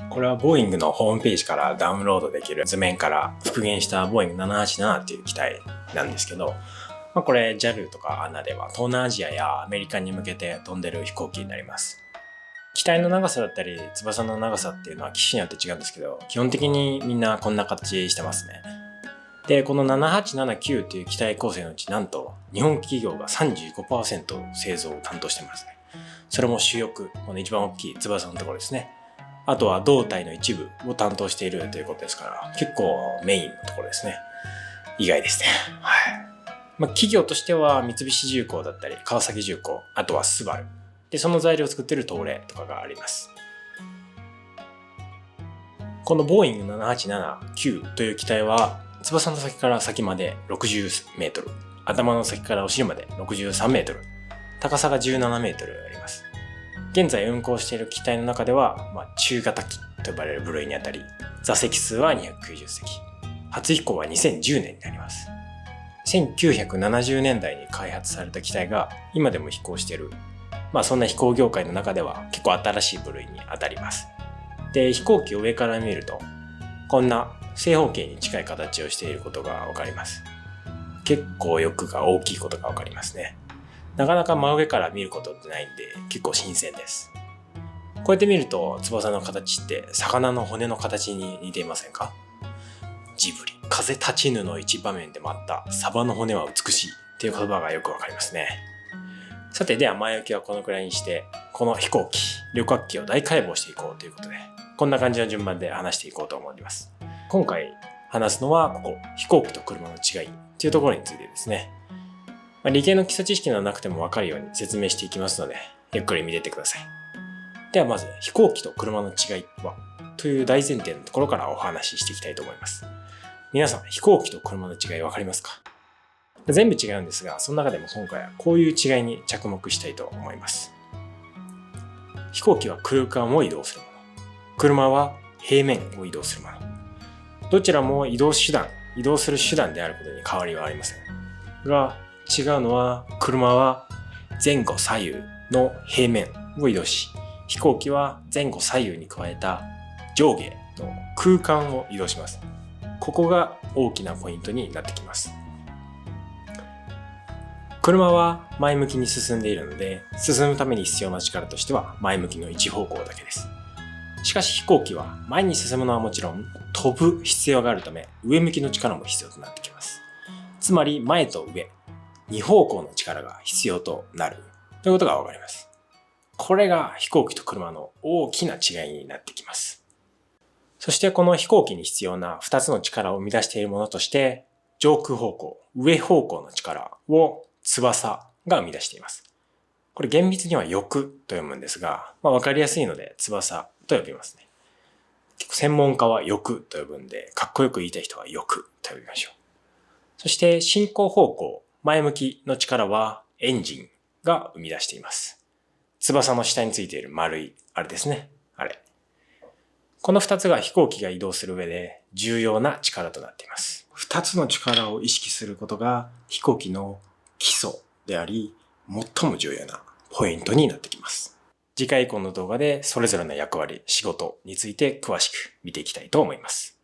これはボーイングのホームページからダウンロードできる図面から復元したボーイング787っていう機体なんですけど、これ JAL とか ANA では東南アジアやアメリカに向けて飛んでる飛行機になります。機体の長さだったり翼の長さっていうのは機種によって違うんですけど、基本的にみんなこんな形してますね。で、この7879っていう機体構成のうち、なんと日本企業が 35% 製造を担当してますね。それも主翼、この一番大きい翼のところですね。あとは胴体の一部を担当しているということですから、結構メインのところですね。意外ですね。はい。企業としては三菱重工だったり、川崎重工、あとはスバル。で、その材料を作っている東レとかがあります。このボーイング7879という機体は、翼の先から先まで60メートル、頭の先からお尻まで63メートル、高さが17メートルあります。現在運航している機体の中では、中型機と呼ばれる部類にあたり、座席数は290席。初飛行は2010年になります。1970年代に開発された機体が今でも飛行している、そんな飛行業界の中では結構新しい部類にあたります。で、飛行機を上から見ると、こんな正方形に近い形をしていることがわかります。結構翼が大きいことがわかりますね。なかなか真上から見ることってないんで結構新鮮です。こうやって見ると翼の形って魚の骨の形に似ていませんか？ジブリ、風立ちぬの一場面でもあったサバの骨は美しいっていう言葉がよくわかりますね。さて、では前置きはこのくらいにして、この飛行機、旅客機を大解剖していこうということで、こんな感じの順番で話していこうと思います。今回話すのはここ、飛行機と車の違いっていうところについてですね。理系の基礎知識がなくても分かるように説明していきますので、ゆっくり見ていってください。ではまず、飛行機と車の違いはという大前提のところからお話ししていきたいと思います。皆さん、飛行機と車の違い分かりますか？全部違うんですが、その中でも今回はこういう違いに着目したいと思います。飛行機は空間を移動するもの。車は平面を移動するもの。どちらも移動する手段であることに変わりはありません。が、違うのは、車は前後左右の平面を移動し、飛行機は前後左右に加えた上下の空間を移動します。ここが大きなポイントになってきます。車は前向きに進んでいるので、進むために必要な力としては前向きの一方向だけです。しかし飛行機は前に進むのはもちろん、飛ぶ必要があるため上向きの力も必要となってきます。つまり前と上、二方向の力が必要となるということがわかります。これが飛行機と車の大きな違いになってきます。そしてこの飛行機に必要な2つの力を生み出しているものとして、上空方向、上方向の力を翼が生み出しています。これ厳密には翼と読むんですが、わかりやすいので翼と呼びますね。結構専門家は翼と呼ぶんで、かっこよく言いたい人は翼と呼びましょう。そして進行方向、前向きの力はエンジンが生み出しています。翼の下についている丸い、あれですね。あれ。この2つが飛行機が移動する上で重要な力となっています。2つの力を意識することが飛行機の基礎であり、最も重要なポイントになってきます。次回以降の動画でそれぞれの役割、仕事について詳しく見ていきたいと思います。